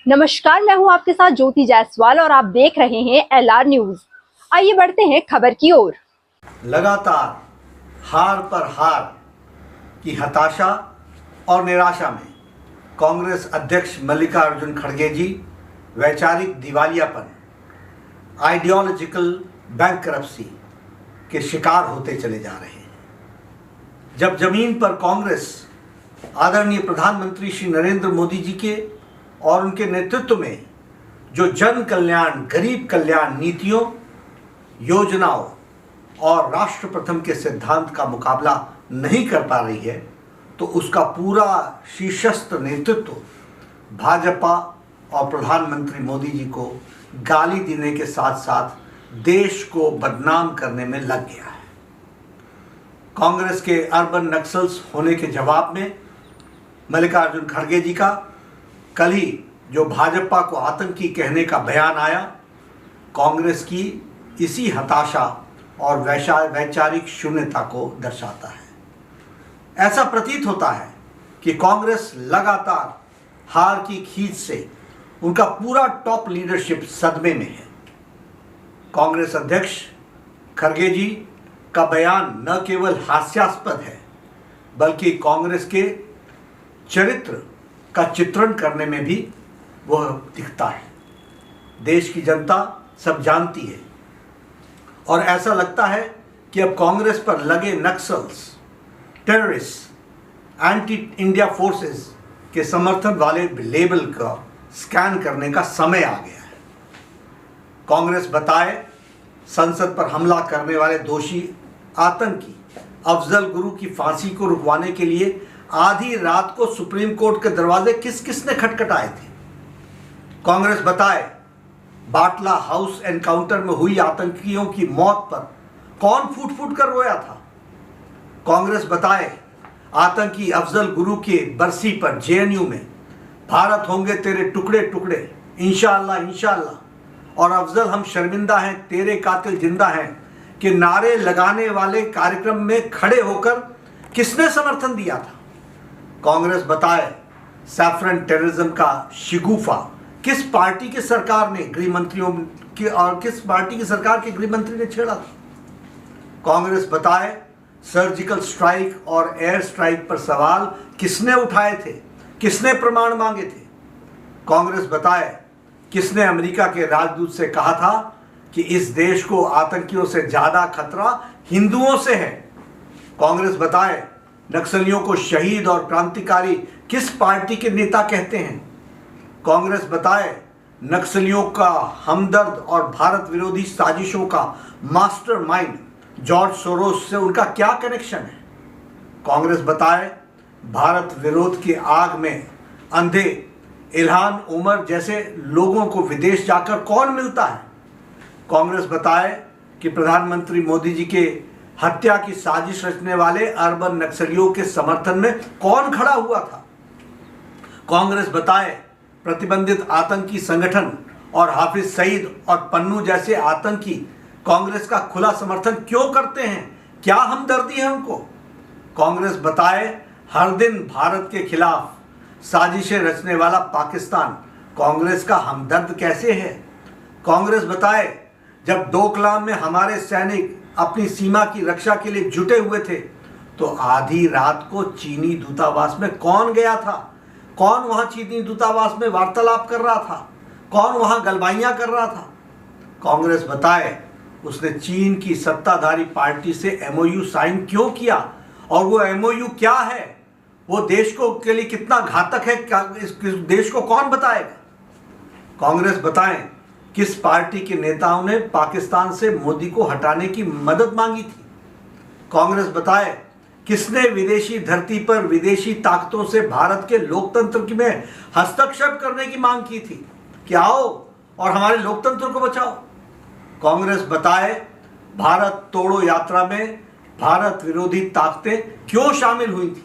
नमस्कार, मैं हूं आपके साथ ज्योति जायसवाल और आप देख रहे हैं एलआर न्यूज। आइए बढ़ते हैं खबर की ओर। लगातार हार पर हार की हताशा और निराशा में कांग्रेस अध्यक्ष मल्लिकार्जुन खड़गे जी वैचारिक दिवालियापन, आइडियोलॉजिकल बैंकरप्सी के शिकार होते चले जा रहे हैं। जब जमीन पर कांग्रेस आदरणीय प्रधानमंत्री श्री नरेंद्र मोदी जी के और उनके नेतृत्व में जो जन कल्याण, गरीब कल्याण नीतियों, योजनाओं और राष्ट्र प्रथम के सिद्धांत का मुकाबला नहीं कर पा रही है, तो उसका पूरा शीर्षस्थ नेतृत्व भाजपा और प्रधानमंत्री मोदी जी को गाली देने के साथ साथ देश को बदनाम करने में लग गया है। कांग्रेस के अर्बन नक्सल्स होने के जवाब में मल्लिकार्जुन खड़गे जी का कल ही जो भाजपा को आतंकी कहने का बयान आया, कांग्रेस की इसी हताशा और वैचारिक शून्यता को दर्शाता है। ऐसा प्रतीत होता है कि कांग्रेस लगातार हार की खींच से उनका पूरा टॉप लीडरशिप सदमे में है। कांग्रेस अध्यक्ष खड़गे जी का बयान न केवल हास्यास्पद है, बल्कि कांग्रेस के चरित्र का चित्रण करने में भी वह दिखता है। देश की जनता सब जानती है और ऐसा लगता है कि अब कांग्रेस पर लगे Naxals, terrorist, anti India forces के समर्थन वाले लेबल का स्कैन करने का समय आ गया है। कांग्रेस बताए संसद पर हमला करने वाले दोषी आतंकी अफजल गुरु की फांसी को रुकवाने के लिए आधी रात को सुप्रीम कोर्ट के दरवाजे किस किसने खटखटाए थे। कांग्रेस बताए बाटला हाउस एनकाउंटर में हुई आतंकियों की मौत पर कौन फूट फूट कर रोया था। कांग्रेस बताए आतंकी अफजल गुरु की बरसी पर जेएनयू में भारत होंगे तेरे टुकड़े टुकड़े, इंशाअल्लाह इंशाअल्लाह, और अफजल हम शर्मिंदा हैं, तेरे कातिल जिंदा हैं कि नारे लगाने वाले कार्यक्रम में खड़े होकर किसने समर्थन दिया था। कांग्रेस बताए सैफरन टेररिज्म का शिगुफा किस पार्टी की सरकार ने गृह मंत्रियों की और किस पार्टी की सरकार के गृह मंत्री ने छेड़ा था। कांग्रेस बताए सर्जिकल स्ट्राइक और एयर स्ट्राइक पर सवाल किसने उठाए थे, किसने प्रमाण मांगे थे। कांग्रेस बताए किसने अमेरिका के राजदूत से कहा था कि इस देश को आतंकियों से ज्यादा खतरा हिंदुओं से है। कांग्रेस बताए नक्सलियों को शहीद और क्रांतिकारी किस पार्टी के नेता कहते हैं। कांग्रेस बताए नक्सलियों का हमदर्द और भारत विरोधी साजिशों का मास्टरमाइंड जॉर्ज सोरोस से उनका क्या कनेक्शन है। कांग्रेस बताए भारत विरोध की आग में अंधे इल्हान उमर जैसे लोगों को विदेश जाकर कौन मिलता है। कांग्रेस बताए कि प्रधानमंत्री मोदी जी के हत्या की साजिश रचने वाले अर्बन नक्सलियों के समर्थन में कौन खड़ा हुआ था। कांग्रेस बताए प्रतिबंधित आतंकी संगठन और हाफिज सईद और पन्नू जैसे आतंकी कांग्रेस का खुला समर्थन क्यों करते हैं, क्या हमदर्दी है उनको। कांग्रेस बताए हर दिन भारत के खिलाफ साजिशें रचने वाला पाकिस्तान कांग्रेस का हमदर्द कैसे है। कांग्रेस बताए जब डोकलाम में हमारे सैनिक अपनी सीमा की रक्षा के लिए जुटे हुए थे तो आधी रात को चीनी दूतावास में कौन गया था, कौन वहां चीनी दूतावास में वार्तालाप कर रहा था, कौन वहां गलबाइयां कर रहा था। कांग्रेस बताए उसने चीन की सत्ताधारी पार्टी से एमओयू साइन क्यों किया और वो एमओयू क्या है, वो देश को के लिए कितना घातक है, इस देश को कौन बताएगा। कांग्रेस बताएं किस पार्टी के नेताओं ने पाकिस्तान से मोदी को हटाने की मदद मांगी थी। कांग्रेस बताए किसने विदेशी धरती पर विदेशी ताकतों से भारत के लोकतंत्र में हस्तक्षेप करने की मांग की थी कि आओ और हमारे लोकतंत्र को बचाओ। कांग्रेस बताए भारत तोड़ो यात्रा में भारत विरोधी ताकतें क्यों शामिल हुई थी।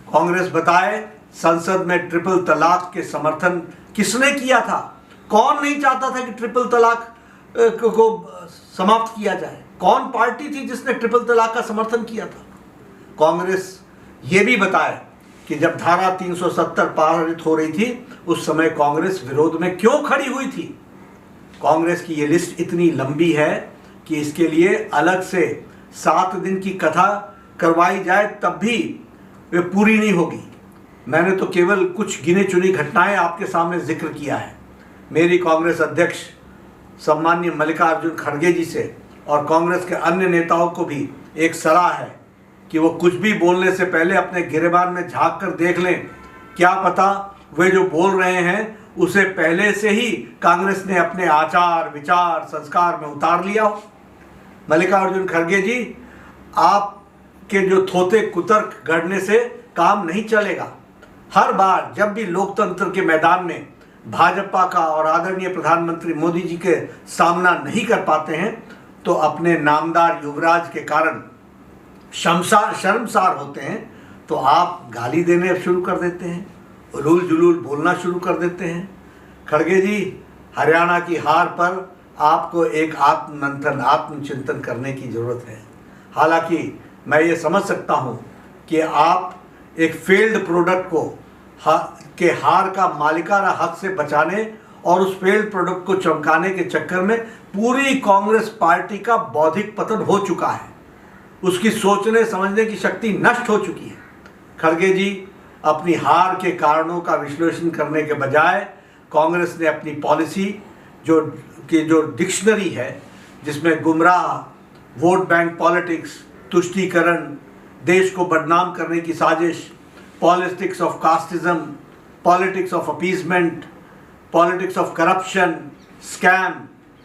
कांग्रेस बताए संसद में ट्रिपल तलाक के समर्थन किसने किया था, कौन नहीं चाहता था कि ट्रिपल तलाक को समाप्त किया जाए, कौन पार्टी थी जिसने ट्रिपल तलाक का समर्थन किया था। कांग्रेस ये भी बताए कि जब धारा 370 पारित हो रही थी उस समय कांग्रेस विरोध में क्यों खड़ी हुई थी। कांग्रेस की ये लिस्ट इतनी लंबी है कि इसके लिए अलग से 7 दिन की कथा करवाई जाए तब भी वे पूरी नहीं होगी। मैंने तो केवल कुछ गिने चुनी घटनाएं आपके सामने जिक्र किया है। मेरी कांग्रेस अध्यक्ष सम्माननीय मल्लिकार्जुन खड़गे जी से और कांग्रेस के अन्य नेताओं को भी एक सलाह है कि वो कुछ भी बोलने से पहले अपने गिरेबान में झांक कर देख लें। क्या पता वे जो बोल रहे हैं उसे पहले से ही कांग्रेस ने अपने आचार विचार संस्कार में उतार लिया हो। मल्लिकार्जुन खड़गे जी, आपके जो थोथे कुतर्क गढ़ने से काम नहीं चलेगा। हर बार जब भी लोकतंत्र के मैदान में भाजपा का और आदरणीय प्रधानमंत्री मोदी जी के सामना नहीं कर पाते हैं तो अपने नामदार युवराज के कारण शर्मसार होते हैं तो आप गाली देने शुरू कर देते हैं, उलूल जुलूल बोलना शुरू कर देते हैं। खड़गे जी, हरियाणा की हार पर आपको एक आत्ममंथन आत्मचिंतन करने की ज़रूरत है। हालांकि मैं ये समझ सकता हूँ कि आप एक फेल्ड प्रोडक्ट को के हार का मालिकाना हक से बचाने और उस फेल्ड प्रोडक्ट को चमकाने के चक्कर में पूरी कांग्रेस पार्टी का बौद्धिक पतन हो चुका है। उसकी सोचने समझने की शक्ति नष्ट हो चुकी है। खड़गे जी, अपनी हार के कारणों का विश्लेषण करने के बजाय कांग्रेस ने अपनी पॉलिसी जो डिक्शनरी है जिसमें गुमराह, वोट बैंक पॉलिटिक्स, तुष्टीकरण, देश को बदनाम करने की साजिश, politics of casteism, politics of appeasement, politics of corruption, scam,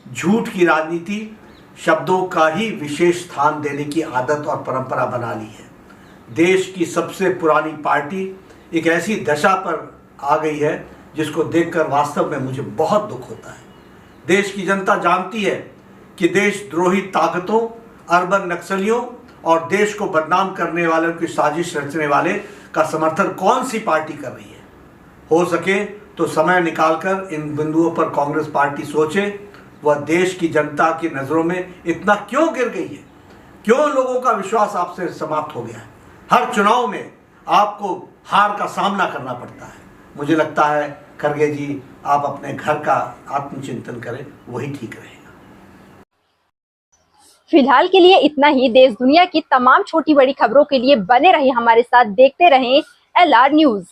झूठ की राजनीति शब्दों का ही विशेष स्थान देने की आदत और परंपरा बना ली है। देश की सबसे पुरानी पार्टी एक ऐसी दशा पर आ गई है जिसको देखकर वास्तव में मुझे बहुत दुख होता है। देश की जनता जानती है कि देशद्रोही ताकतों, अर्बन नक्सलियों और देश को बदनाम करने वालों की साजिश रचने वाले का समर्थन कौन सी पार्टी कर रही है। हो सके तो समय निकालकर इन बिंदुओं पर कांग्रेस पार्टी सोचे, वह देश की जनता की नज़रों में इतना क्यों गिर गई है, क्यों लोगों का विश्वास आपसे समाप्त हो गया है। हर चुनाव में आपको हार का सामना करना पड़ता है। मुझे लगता है खड़गे जी, आप अपने घर का आत्मचिंतन करें, वही ठीक रहेगा। फिलहाल के लिए इतना ही। देश दुनिया की तमाम छोटी बड़ी खबरों के लिए बने रहिए हमारे साथ, देखते रहें LR न्यूज़।